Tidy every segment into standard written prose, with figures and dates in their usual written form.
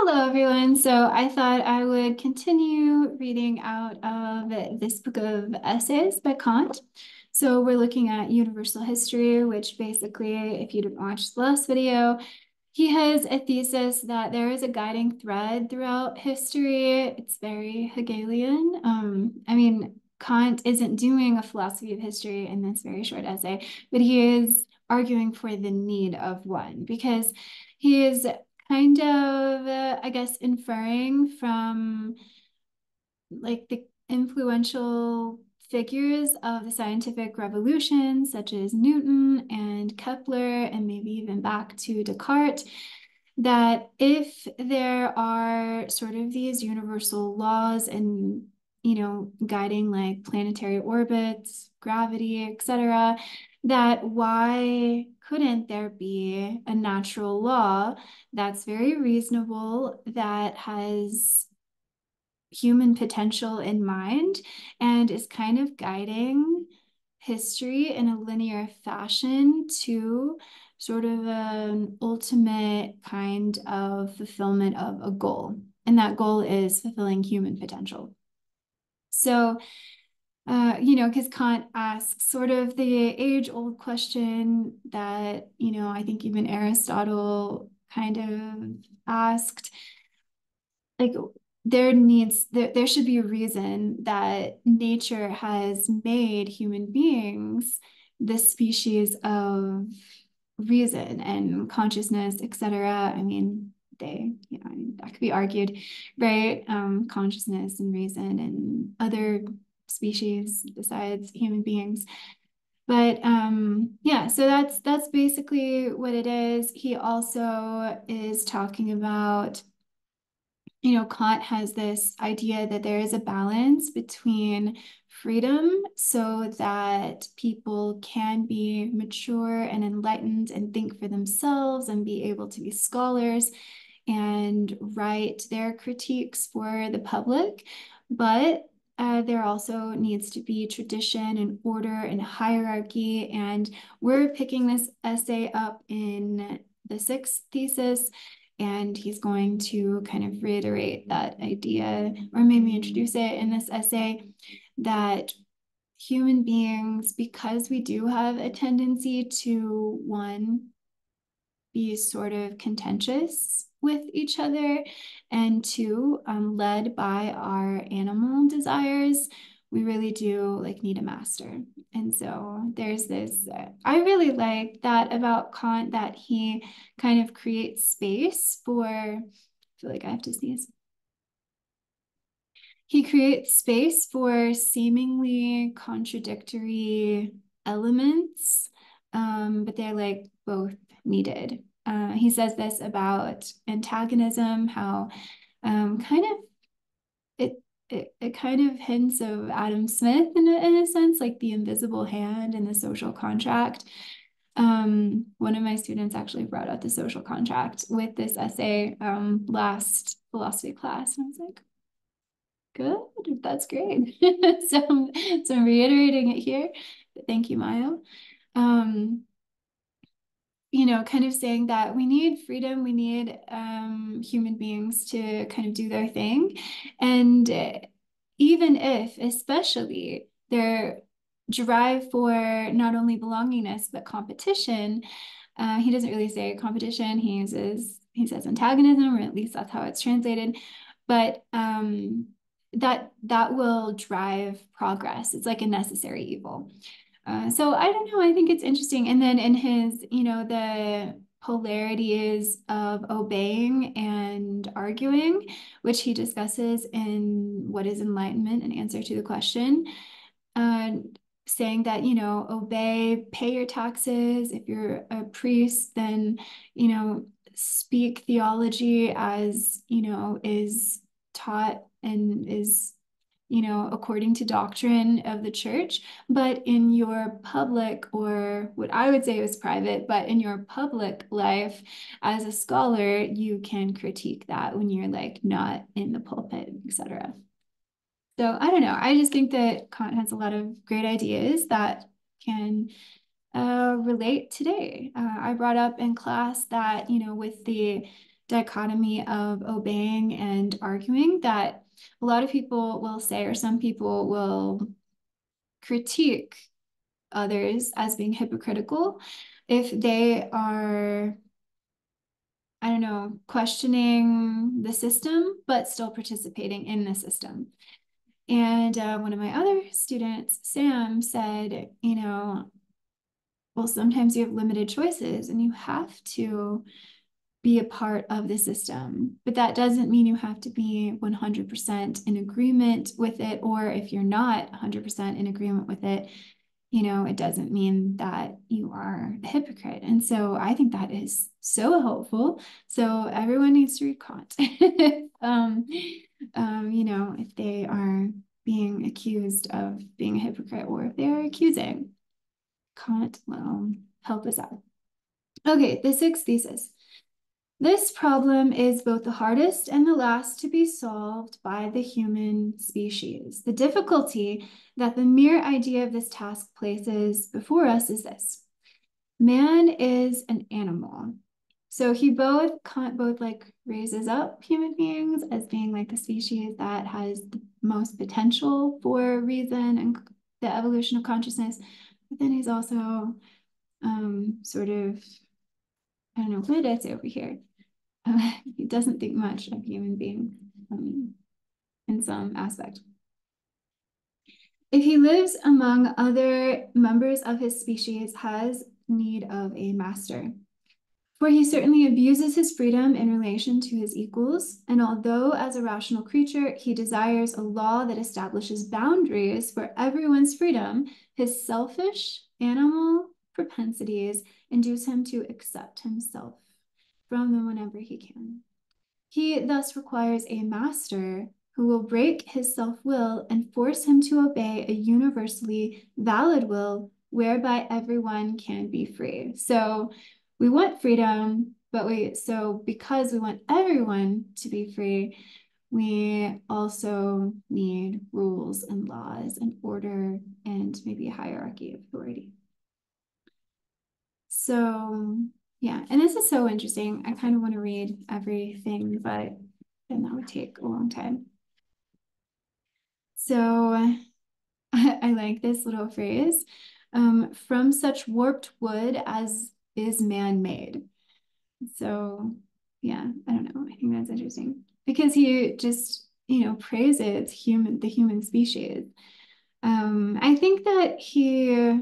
Hello, everyone. So I thought I would continue reading out of this book of essays by Kant. So we're looking at universal history, which basically, if you didn't watch the last video, he has a thesis that there is a guiding thread throughout history. It's very Hegelian. Kant isn't doing a philosophy of history in this very short essay, but he is arguing for the need of one because he is kind of, I guess, inferring from like the influential figures of the scientific revolution, such as Newton and Kepler, and maybe even back to Descartes, that if there are sort of these universal laws and guiding like planetary orbits, gravity, etc., that why couldn't there be a natural law that's very reasonable, that has human potential in mind and is kind of guiding history in a linear fashion to sort of an ultimate kind of fulfillment of a goal. And that goal is fulfilling human potential. So, because Kant asks sort of the age-old question that, I think even Aristotle kind of asked, like there should be a reason that nature has made human beings this species of reason and consciousness, etc. That could be argued, right? Consciousness and reason and other species besides human beings. But yeah, so that's basically what it is. He also is talking about, Kant has this idea that there is a balance between freedom so that people can be mature and enlightened and think for themselves and be able to be scholars and write their critiques for the public. But there also needs to be tradition and order and hierarchy. And we're picking this essay up in the sixth thesis. And he's going to kind of reiterate that idea, or maybe introduce it in this essay, that human beings, because we do have a tendency to, one, be sort of contentious with each other, and two, led by our animal desires, we really do like need a master. And so there's this, I really like that about Kant, that he kind of creates space for, I feel like I have to sneeze. He creates space for seemingly contradictory elements, but they're like both needed. He says this about antagonism, how kind of it kind of hints of Adam Smith in a sense, like the invisible hand and the social contract. One of my students actually brought out the social contract with this essay last philosophy class, and I was like, good, that's great. So I'm reiterating it here. Thank you, Mayo. Kind of saying that we need freedom, we need human beings to kind of do their thing. And even if, especially, their drive for not only belongingness, but competition, he doesn't really say competition, he says antagonism, or at least that's how it's translated. But that will drive progress. It's like a necessary evil. So I don't know, I think it's interesting. And then in his, the polarities of obeying and arguing, which he discusses in What is Enlightenment, an answer to the question, uh, saying that, obey, pay your taxes. If you're a priest, then, speak theology as, is taught and is according to doctrine of the church, but in your public, or what I would say is private, but in your public life as a scholar, you can critique that when you're like not in the pulpit, etc. So I don't know. I just think that Kant has a lot of great ideas that can relate today. I brought up in class that, with the dichotomy of obeying and arguing that a lot of people will say, or some people will critique others as being hypocritical if they are, I don't know, questioning the system, but still participating in the system. And one of my other students, Sam, said, you know, well, sometimes you have limited choices and you have to be a part of the system, but that doesn't mean you have to be 100% in agreement with it. Or if you're not 100% in agreement with it, you know, it doesn't mean that you are a hypocrite. And so I think that is so helpful. So everyone needs to read Kant. You know, if they are being accused of being a hypocrite or if they're accusing, Kant will help us out. Okay, the sixth thesis. This problem is both the hardest and the last to be solved by the human species. The difficulty that the mere idea of this task places before us is this. Man is an animal. So he both like raises up human beings as being like the species that has the most potential for reason and the evolution of consciousness, but then he's also sort of, I don't know, what did I say over here? He doesn't think much of human beings in some aspect. If he lives among other members of his species, has need of a master. For he certainly abuses his freedom in relation to his equals, and although as a rational creature he desires a law that establishes boundaries for everyone's freedom, his selfish animal propensities induce him to accept himself from them whenever he can. He thus requires a master who will break his self-will and force him to obey a universally valid will whereby everyone can be free. So we want freedom, but because we want everyone to be free, we also need rules and laws and order and maybe a hierarchy of authority. So yeah, and this is so interesting. I kind of want to read everything, but then that would take a long time. So I like this little phrase, from such warped wood as is man-made. So yeah, I don't know. I think that's interesting because he just, you know, praises the human species. I think that he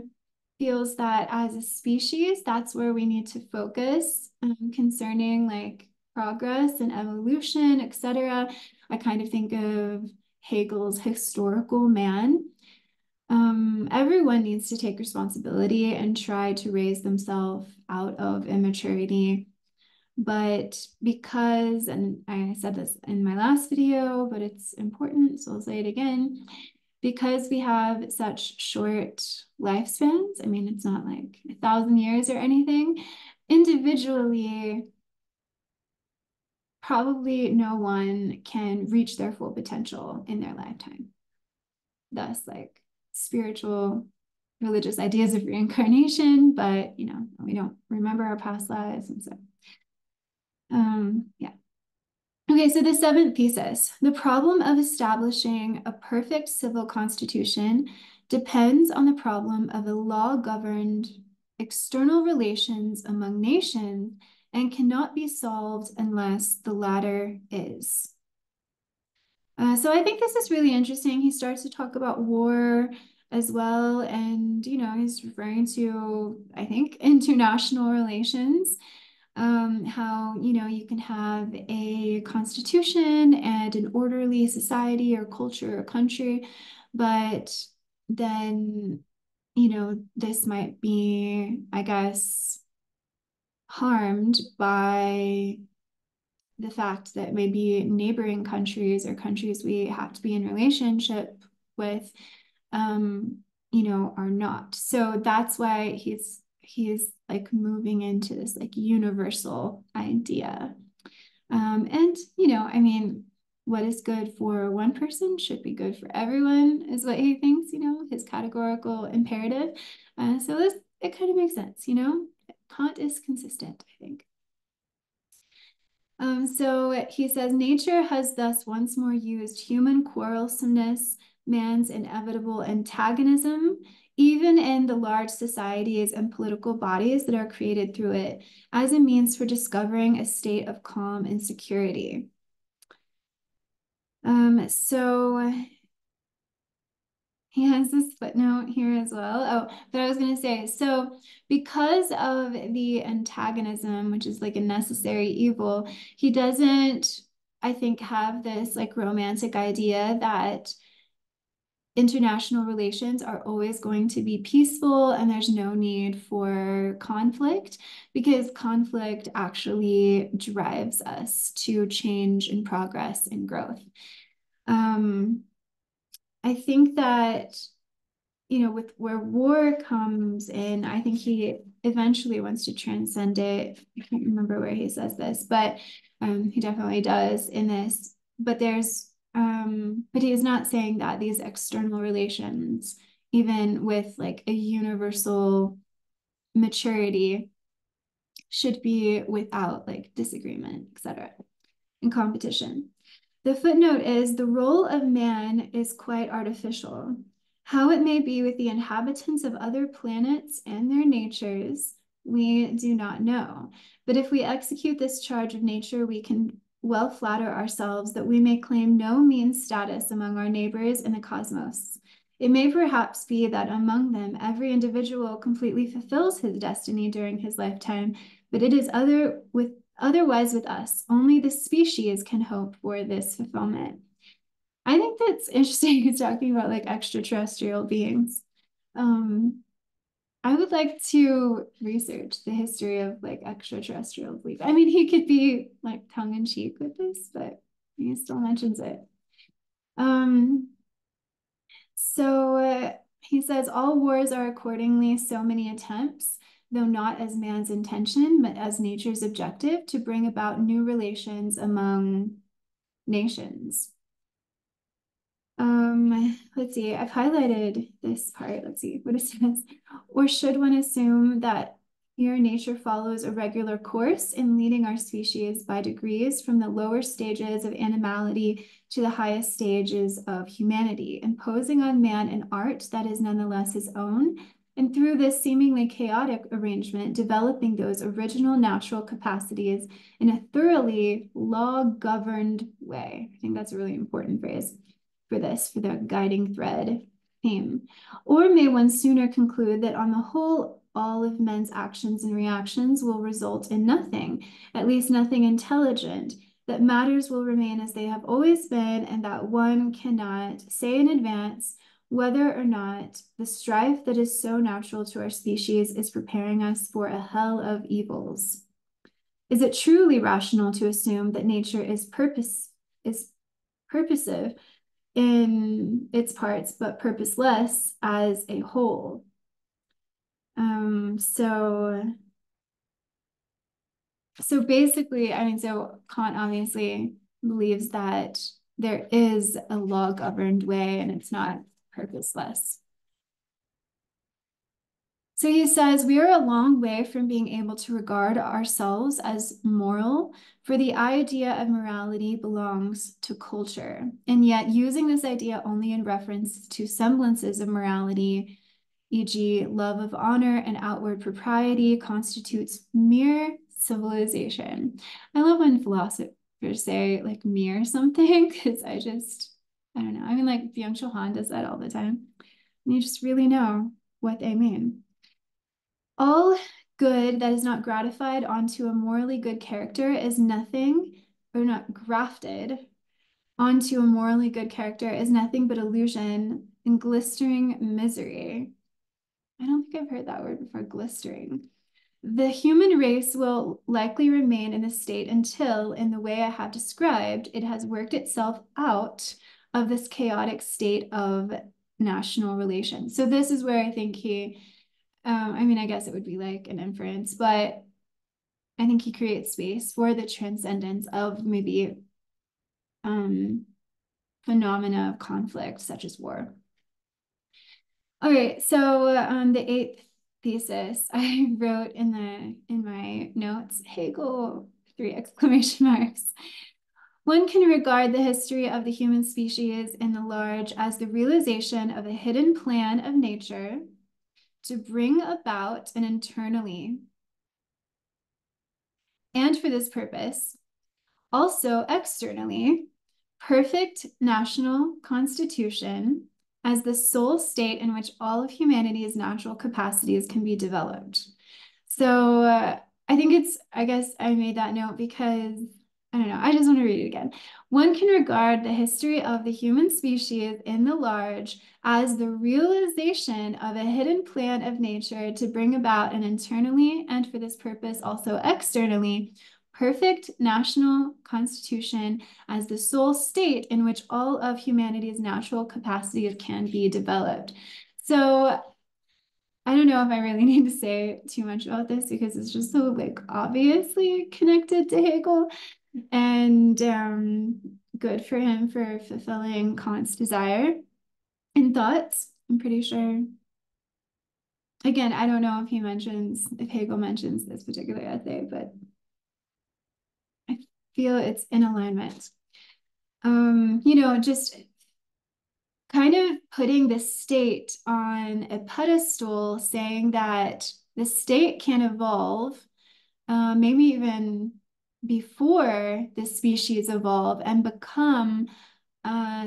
feels that as a species, that's where we need to focus concerning like progress and evolution, etc. I kind of think of Hegel's historical man. Everyone needs to take responsibility and try to raise themselves out of immaturity. But because, and I said this in my last video, but it's important, so I'll say it again, because we have such short lifespans, I mean, it's not like 1,000 years or anything, individually, probably no one can reach their full potential in their lifetime. Thus, like spiritual, religious ideas of reincarnation, but, you know, we don't remember our past lives. And so, yeah. Okay, so the seventh thesis, the problem of establishing a perfect civil constitution depends on the problem of a law-governed external relations among nations and cannot be solved unless the latter is. So I think this is really interesting. He starts to talk about war as well, and, you know, he's referring to, I think, international relations. How, you know, you can have a constitution and an orderly society or culture or country, but then, you know, this might be, I guess, harmed by the fact that maybe neighboring countries or countries we have to be in relationship with, you know, are not. So that's why he's like moving into this like universal idea. And, you know, I mean, what is good for one person should be good for everyone is what he thinks, you know, his categorical imperative. So it kind of makes sense, you know, Kant is consistent, I think. So he says, nature has thus once more used human quarrelsomeness, man's inevitable antagonism, even in the large societies and political bodies that are created through it, as a means for discovering a state of calm and security. So he has this footnote here as well. Oh, but I was going to say, so because of the antagonism, which is like a necessary evil, he doesn't, I think, have this like romantic idea that international relations are always going to be peaceful and there's no need for conflict, because conflict actually drives us to change and progress and growth. I think that, you know, with where war comes in, I think he eventually wants to transcend it. I can't remember where he says this, but he definitely does in this. But but he is not saying that these external relations, even with like a universal maturity, should be without like disagreement, etc., and competition. The footnote is the role of man is quite artificial. How it may be with the inhabitants of other planets and their natures, we do not know. But if we execute this charge of nature, we can well flatter ourselves that we may claim no mean status among our neighbors in the cosmos. It may perhaps be that among them, every individual completely fulfills his destiny during his lifetime, but it is otherwise with us. Only the species can hope for this fulfillment. I think that's interesting. He's talking about like extraterrestrial beings. I would like to research the history of like extraterrestrial belief. I mean, he could be like tongue in cheek with this, but he still mentions it. Um, so he says all wars are accordingly so many attempts, though not as man's intention, but as nature's objective, to bring about new relations among nations. Let's see, I've highlighted this part. Let's see what it says. Or should one assume that here nature follows a regular course in leading our species by degrees from the lower stages of animality to the highest stages of humanity, imposing on man an art that is nonetheless his own, and through this seemingly chaotic arrangement, developing those original natural capacities in a thoroughly law-governed way. I think that's a really important phrase for this, for the guiding thread theme? Or may one sooner conclude that on the whole, all of men's actions and reactions will result in nothing, at least nothing intelligent, that matters will remain as they have always been, and that one cannot say in advance whether or not the strife that is so natural to our species is preparing us for a hell of evils? Is it truly rational to assume that nature is purposive in its parts, but purposeless as a whole? So basically, I mean, so Kant obviously believes that there is a law-governed way and it's not purposeless. So he says, we are a long way from being able to regard ourselves as moral, for the idea of morality belongs to culture. And yet using this idea only in reference to semblances of morality, e.g. love of honor and outward propriety, constitutes mere civilization. I love when philosophers say like mere something, because I don't know. I mean, like Byung-Chul Han does that all the time. And you just really know what they mean. All good that is not gratified onto a morally good character is nothing, or not grafted onto a morally good character is nothing but illusion and glistering misery. I don't think I've heard that word before, glistering. The human race will likely remain in a state until, in the way I have described, it has worked itself out of this chaotic state of national relations. So this is where I think I mean, I guess it would be like an inference, but I think he creates space for the transcendence of maybe phenomena of conflict, such as war. All right, so the eighth thesis I wrote in my notes, Hegel three exclamation marks. One can regard the history of the human species in the large as the realization of a hidden plan of nature to bring about an internally, and for this purpose, also externally, perfect national constitution as the sole state in which all of humanity's natural capacities can be developed. So I think I guess I made that note because, I don't know, I just want to read it again. One can regard the history of the human species in the large as the realization of a hidden plan of nature to bring about an internally, and for this purpose also externally, perfect national constitution as the sole state in which all of humanity's natural capacities can be developed. So I don't know if I really need to say too much about this because it's just so like obviously connected to Hegel, and good for him for fulfilling Kant's desire and thoughts. I'm pretty sure. Again, I don't know if Hegel mentions this particular essay, but I feel it's in alignment. Just kind of putting the state on a pedestal, saying that the state can evolve, maybe even before the species evolve and become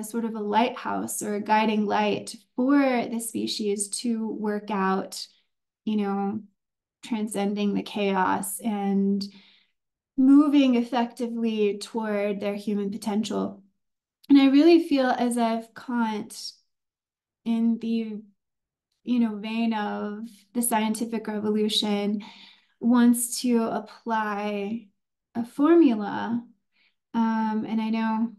sort of a lighthouse or a guiding light for the species to work out, transcending the chaos and moving effectively toward their human potential. And I really feel as if Kant, in the vein of the scientific revolution, wants to apply a formula. And I know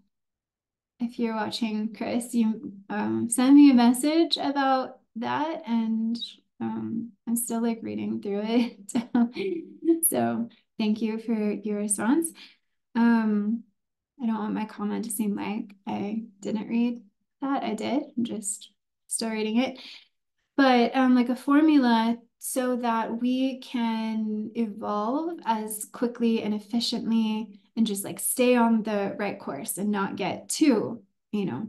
if you're watching, Chris, you send me a message about that, and I'm still like reading through it. So thank you for your response. I don't want my comment to seem like I didn't read that. I did. I'm just still reading it. But like a formula so that we can evolve as quickly and efficiently and just like stay on the right course and not get too,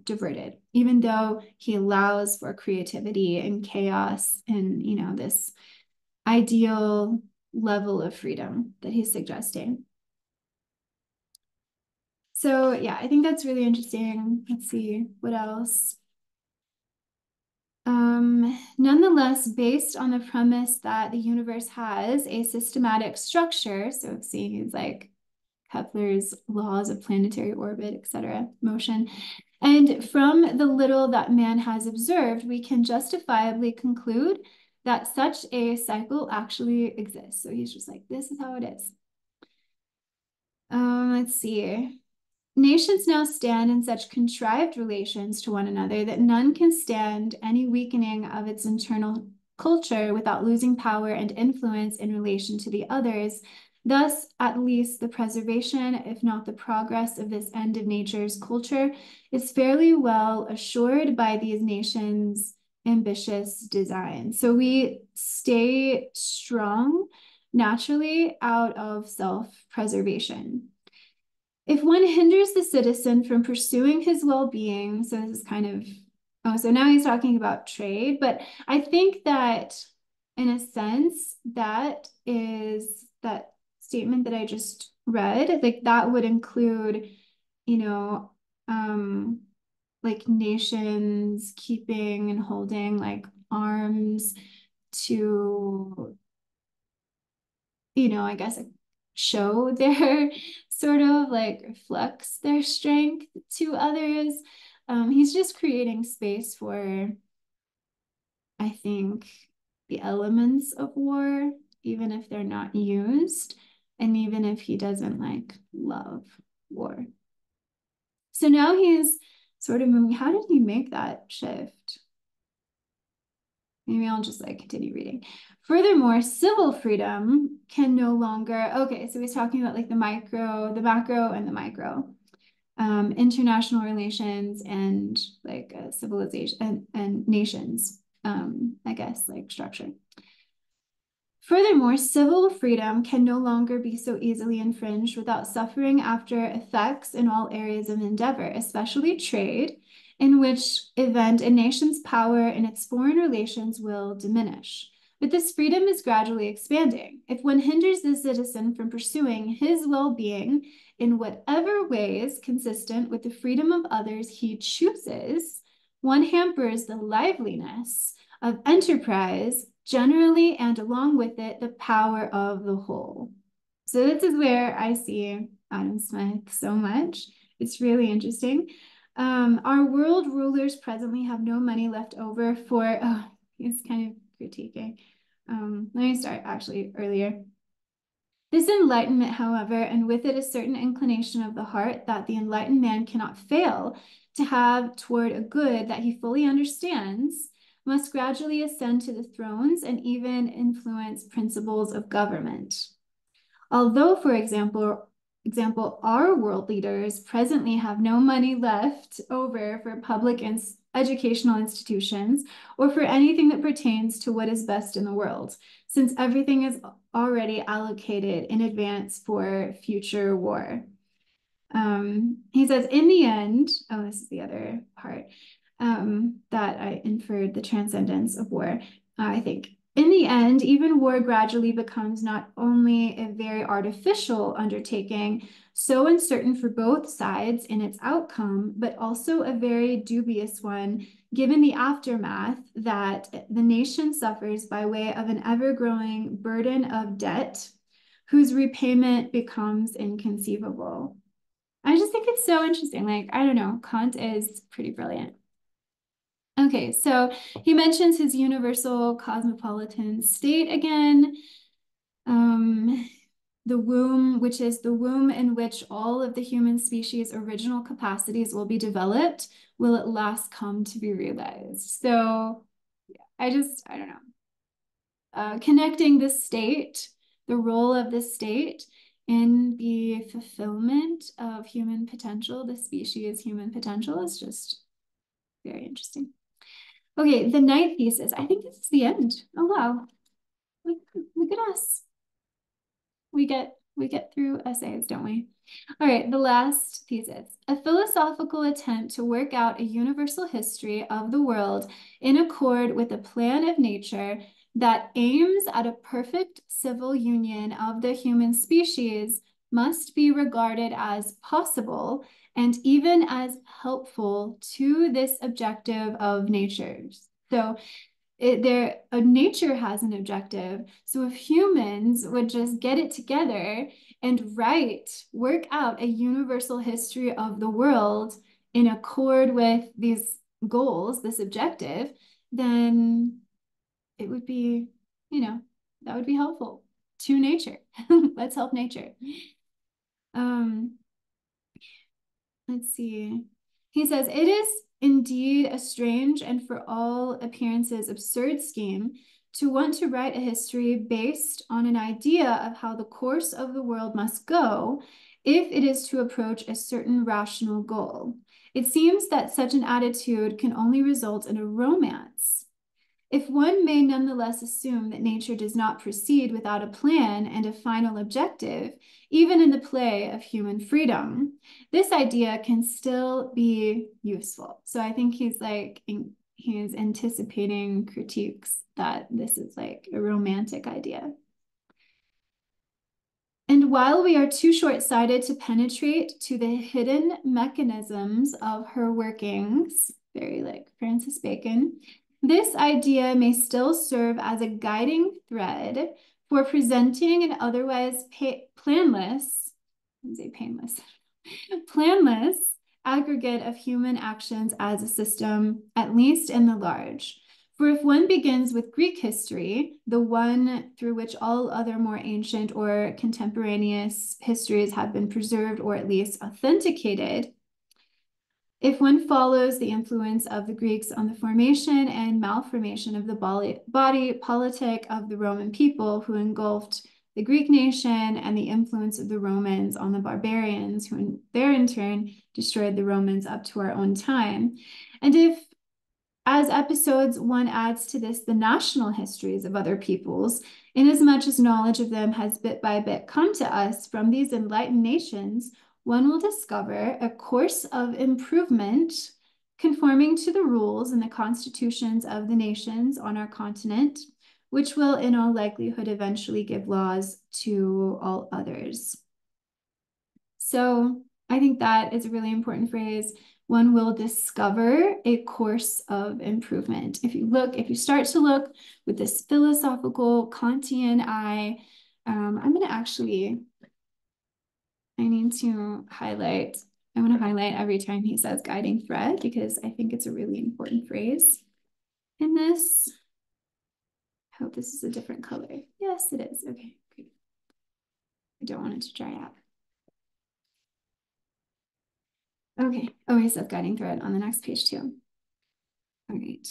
diverted, even though he allows for creativity and chaos and, this ideal level of freedom that he's suggesting. So yeah, I think that's really interesting. Let's see what else. Nonetheless, based on the premise that the universe has a systematic structure, so seeing like Kepler's laws of planetary orbit, etc., motion, and from the little that man has observed, we can justifiably conclude that such a cycle actually exists. So he's just like, this is how it is. Let's see. Nations now stand in such contrived relations to one another that none can stand any weakening of its internal culture without losing power and influence in relation to the others. Thus, at least the preservation, if not the progress of this end of nature's culture, is fairly well assured by these nations' ambitious design. So we stay strong naturally out of self-preservation. If one hinders the citizen from pursuing his well-being, so this is kind of, so now he's talking about trade, but I think that in a sense, that is that statement that I just read, like that would include, like nations keeping and holding like arms to, I guess show their sort of like flex their strength to others. He's just creating space for, I think, the elements of war, even if they're not used, and even if he doesn't like love war. So now he's sort of moving. How did he make that shift? Maybe I'll just like continue reading. Furthermore, civil freedom can no longer, okay, so he's talking about like the macro, and the micro, international relations and like civilization and nations, I guess, like structure. Furthermore, civil freedom can no longer be so easily infringed without suffering after effects in all areas of endeavor, especially trade, in which event a nation's power in its foreign relations will diminish. But this freedom is gradually expanding. If one hinders the citizen from pursuing his well-being in whatever ways consistent with the freedom of others he chooses, one hampers the liveliness of enterprise generally, and along with it, the power of the whole. So this is where I see Adam Smith so much. It's really interesting. Our world rulers presently have no money left over for, oh, he's kind of critiquing. Let me start actually earlier. This enlightenment, however, and with it a certain inclination of the heart that the enlightened man cannot fail to have toward a good that he fully understands, must gradually ascend to the thrones and even influence principles of government. Although, for example, our world leaders presently have no money left over for public and educational institutions or for anything that pertains to what is best in the world, since everything is already allocated in advance for future war. He says, in the end, oh, this is the other part, that I inferred the transcendence of war, I think. In the end, even war gradually becomes not only a very artificial undertaking, so uncertain for both sides in its outcome, but also a very dubious one, given the aftermath that the nation suffers by way of an ever-growing burden of debt, whose repayment becomes inconceivable. I just think it's so interesting. Like, I don't know, Kant is pretty brilliant. Okay, so he mentions his universal cosmopolitan state again. The womb, which is the womb in which all of the human species' original capacities will be developed, will at last come to be realized. So yeah, I don't know. Connecting the state, the role of the state in the fulfillment of human potential, the species' human potential, is just very interesting. Okay, the ninth thesis. I think this is the end. Oh, wow. Look at us. We get through essays, don't we? All right, the last thesis. A philosophical attempt to work out a universal history of the world in accord with a plan of nature that aims at a perfect civil union of the human species must be regarded as possible and even as helpful to this objective of nature's. So nature has an objective. So if humans would just get it together and work out a universal history of the world in accord with these goals, this objective, then it would be, that would be helpful to nature. Let's help nature. Let's see. He says, it is indeed a strange and for all appearances absurd scheme to want to write a history based on an idea of how the course of the world must go if it is to approach a certain rational goal. It seems that such an attitude can only result in a romance. If one may nonetheless assume that nature does not proceed without a plan and a final objective, even in the play of human freedom, this idea can still be useful. So I think he's anticipating critiques that this is like a romantic idea. And while we are too short-sighted to penetrate to the hidden mechanisms of her workings, very like Francis Bacon, this idea may still serve as a guiding thread for presenting an otherwise planless aggregate of human actions as a system, at least in the large. For if one begins with Greek history, the one through which all other more ancient or contemporaneous histories have been preserved or at least authenticated, if one follows the influence of the Greeks on the formation and malformation of the body politic of the Roman people who engulfed the Greek nation and the influence of the Romans on the barbarians who in turn destroyed the Romans up to our own time, and if as episodes one adds to this the national histories of other peoples, Inasmuch as knowledge of them has bit by bit come to us from these enlightened nations, one will discover a course of improvement conforming to the rules and the constitutions of the nations on our continent, which will in all likelihood eventually give laws to all others. So I think that is a really important phrase. One will discover a course of improvement. If you start to look with this philosophical Kantian eye, I'm going to actually, I need to highlight, I want to highlight every time he says guiding thread, because I think it's a really important phrase in this. I hope this is a different color. Yes, it is. Okay, great. I don't want it to dry out. Okay. Oh, he said guiding thread on the next page too. All right.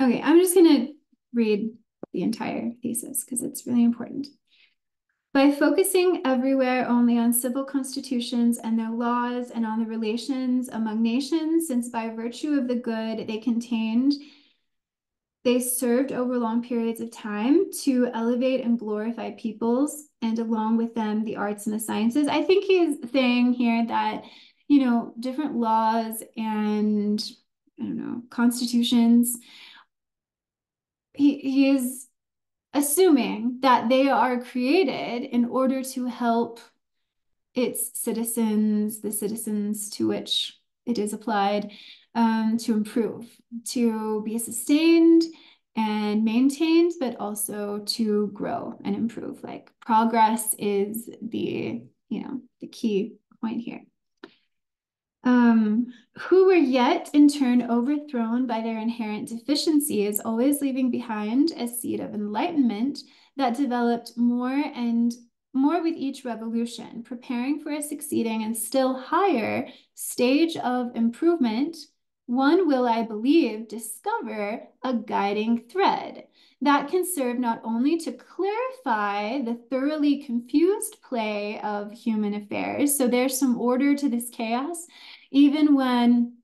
Okay, I'm just going to read the entire thesis because it's really important. By focusing everywhere only on civil constitutions and their laws and on the relations among nations, since by virtue of the good they contained, they served over long periods of time to elevate and glorify peoples, and along with them, the arts and the sciences. I think he's saying here that, you know, different laws and, I don't know, constitutions, he is assuming that they are created in order to help its citizens, the citizens to which it is applied, to improve, to be sustained and maintained, but also to grow and improve. Like progress is the, you know, the key point here. Who were yet in turn overthrown by their inherent deficiencies, always leaving behind a seed of enlightenment that developed more and more with each revolution, preparing for a succeeding and still higher stage of improvement. One will, I believe, discover a guiding thread that can serve not only to clarify the thoroughly confused play of human affairs. So there's some order to this chaos, even when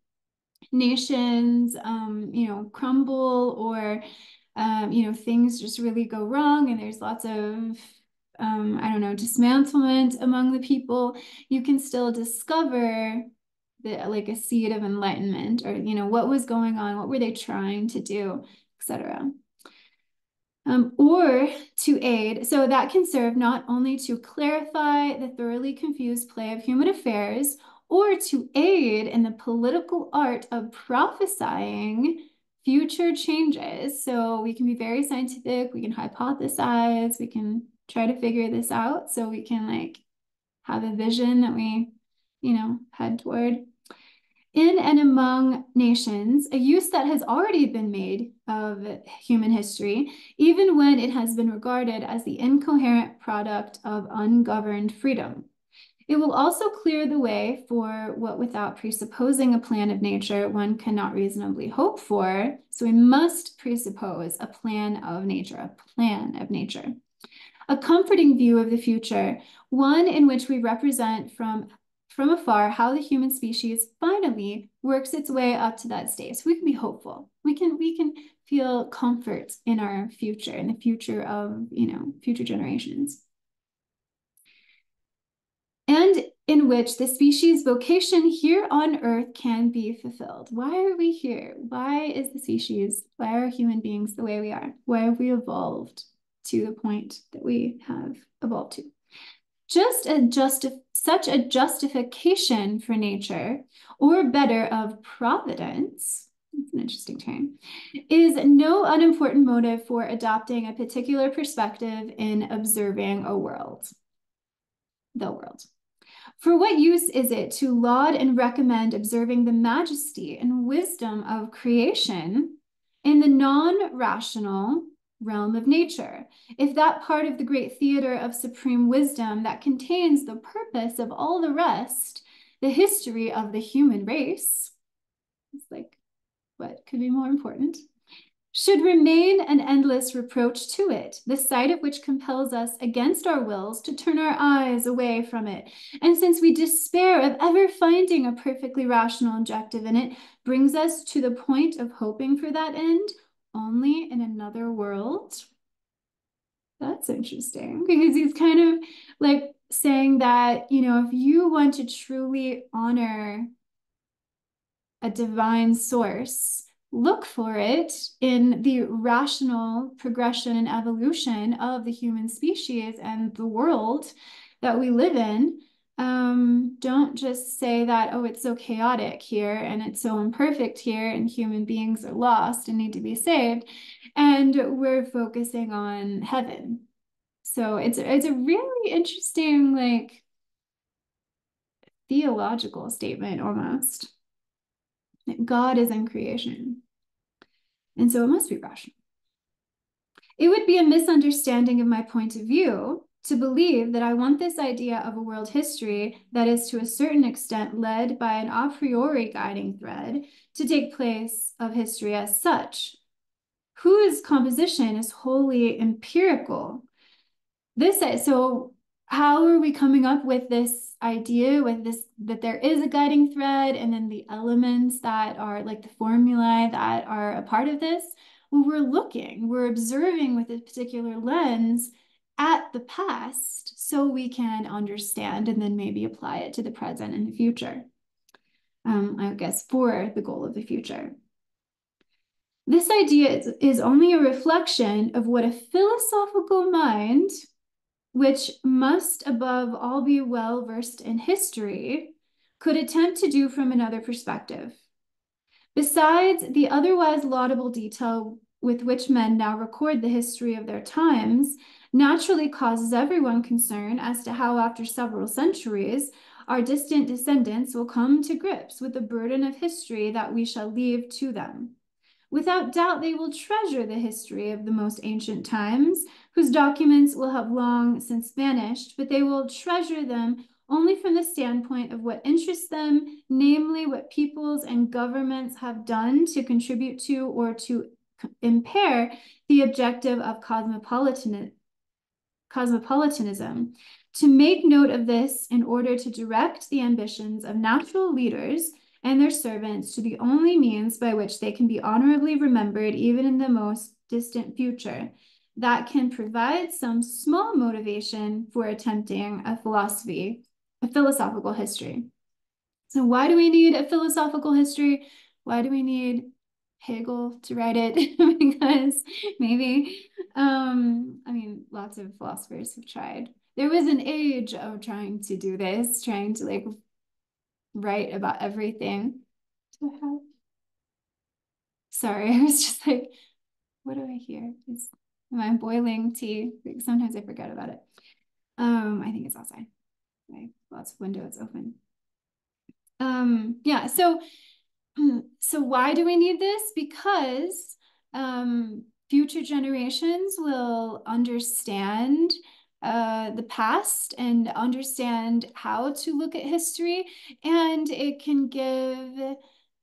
nations, you know, crumble or, you know, things just really go wrong and there's lots of, I don't know, dismantlement among the people, you can still discover like a seed of enlightenment, or, you know, what was going on, what were they trying to do, etc. Or to aid, so that can serve not only to clarify the thoroughly confused play of human affairs, or to aid in the political art of prophesying future changes. So we can be very scientific, we can hypothesize, we can try to figure this out so we can like have a vision that we, you know, head toward. In and among nations, a use that has already been made of human history, even when it has been regarded as the incoherent product of ungoverned freedom. It will also clear the way for what, without presupposing a plan of nature, one cannot reasonably hope for. So we must presuppose a plan of nature, a comforting view of the future, one in which we represent from afar how the human species finally works its way up to that stage. So we can be hopeful. We can feel comfort in our future, in the future of, you know, future generations. And in which the species' vocation here on Earth can be fulfilled. Why are we here? Why is the species, why are human beings the way we are? Why have we evolved to the point that we have evolved to? Such a justification for nature, or better, of providence, that's an interesting term, is no unimportant motive for adopting a particular perspective in observing a world, the world. For what use is it to laud and recommend observing the majesty and wisdom of creation in the non-rational realm of nature, if that part of the great theater of supreme wisdom that contains the purpose of all the rest, the history of the human race, it's like, what could be more important, should remain an endless reproach to it, the sight of which compels us against our wills to turn our eyes away from it. And since we despair of ever finding a perfectly rational objective in it, brings us to the point of hoping for that end only in another world. That's interesting because he's kind of like saying that, if you want to truly honor a divine source, look for it in the rational progression and evolution of the human species and the world that we live in. Don't just say that, oh, it's so chaotic here and it's so imperfect here and human beings are lost and need to be saved. And we're focusing on heaven. So it's a really interesting, like, theological statement almost. That God is in creation. And so it must be rational. It would be a misunderstanding of my point of view to believe that I want this idea of a world history that is to a certain extent led by an a priori guiding thread to take place of history as such, whose composition is wholly empirical. So how are we coming up with this idea, with this, that there is a guiding thread and then the elements that are like the formulae that are a part of this? Well, we're observing with a particular lens at the past so we can understand and then maybe apply it to the present and the future. I guess for the goal of the future. This idea is only a reflection of what a philosophical mind, which must above all be well versed in history, could attempt to do from another perspective. Besides the otherwise laudable detail with which men now record the history of their times, naturally causes everyone concern as to how, after several centuries, our distant descendants will come to grips with the burden of history that we shall leave to them. Without doubt, they will treasure the history of the most ancient times, whose documents will have long since vanished, but they will treasure them only from the standpoint of what interests them, namely what peoples and governments have done to contribute to or to impair the objective of cosmopolitanism. To make note of this in order to direct the ambitions of natural leaders and their servants to the only means by which they can be honorably remembered even in the most distant future, that can provide some small motivation for attempting a philosophical history. So why do we need a philosophical history? Why do we need Hegel to write it? Because maybe, lots of philosophers have tried. There was an age of trying to do this, trying to like write about everything. Sorry, I was just like, what do I hear? Am I boiling tea? Sometimes I forget about it. I think it's outside. Okay, lots of windows open. Yeah, so why do we need this? Because future generations will understand the past and understand how to look at history, and it can give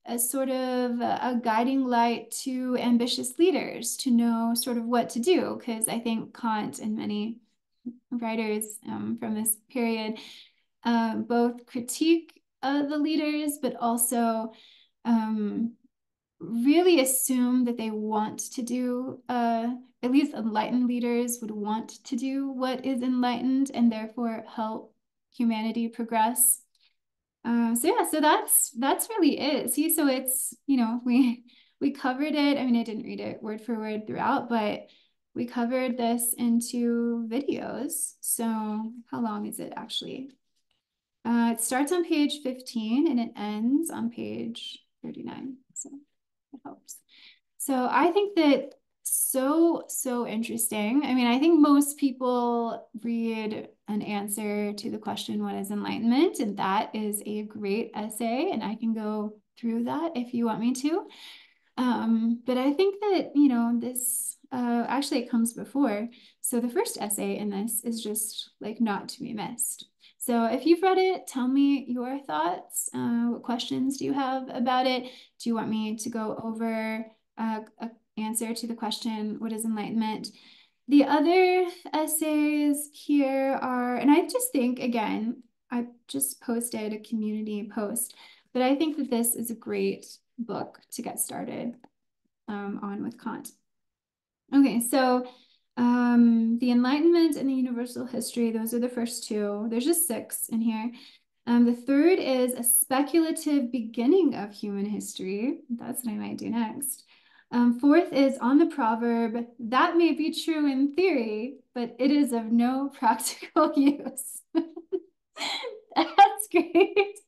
a sort of a guiding light to ambitious leaders to know sort of what to do, because I think Kant and many writers from this period both critique the leaders, but also really assume that they want to do, at least enlightened leaders would want to do what is enlightened and therefore help humanity progress. So that's really it. See, so it's, we covered it. I mean, I didn't read it word for word throughout, but we covered this into videos. So how long is it actually? It starts on page 15 and it ends on page 39. So it helps. So I think that so interesting. I mean, I think most people read an answer to the question, what is enlightenment? And that is a great essay, and I can go through that if you want me to. But I think that, this actually it comes before. So the first essay in this is just like not to be missed. So if you've read it, tell me your thoughts. What questions do you have about it? Do you want me to go over an answer to the question, what is enlightenment? The other essays here are, and I just think, again, I just posted a community post, but I think that this is a great book to get started on with Kant. Okay, so The Enlightenment and the Universal History, those are the first two. There's just 6 in here. The third is a speculative beginning of human history. That's what I might do next. Fourth is on the proverb, that may be true in theory, but it is of no practical use. That's great.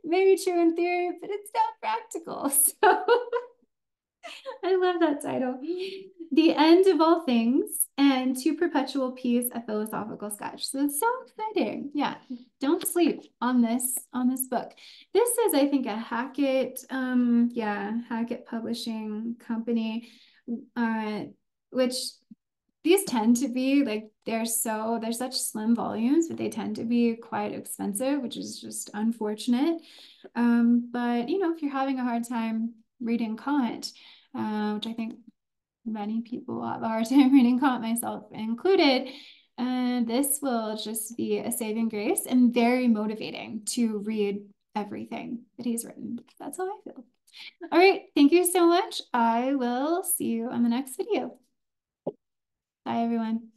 Maybe true in theory, but it's not practical. So I love that title. The End of All Things and To Perpetual Peace, a Philosophical Sketch. So it's so exciting. Yeah, don't sleep on this book. This is, I think, a Hackett, Hackett Publishing Company, which these tend to be like they're such slim volumes, but they tend to be quite expensive, which is just unfortunate. But you know, if you're having a hard time reading Kant, which I think many people have a hard time reading Kant, myself included, this will just be a saving grace and very motivating to read everything that he's written. That's how I feel. All right, thank you so much. I will see you on the next video. Bye, everyone.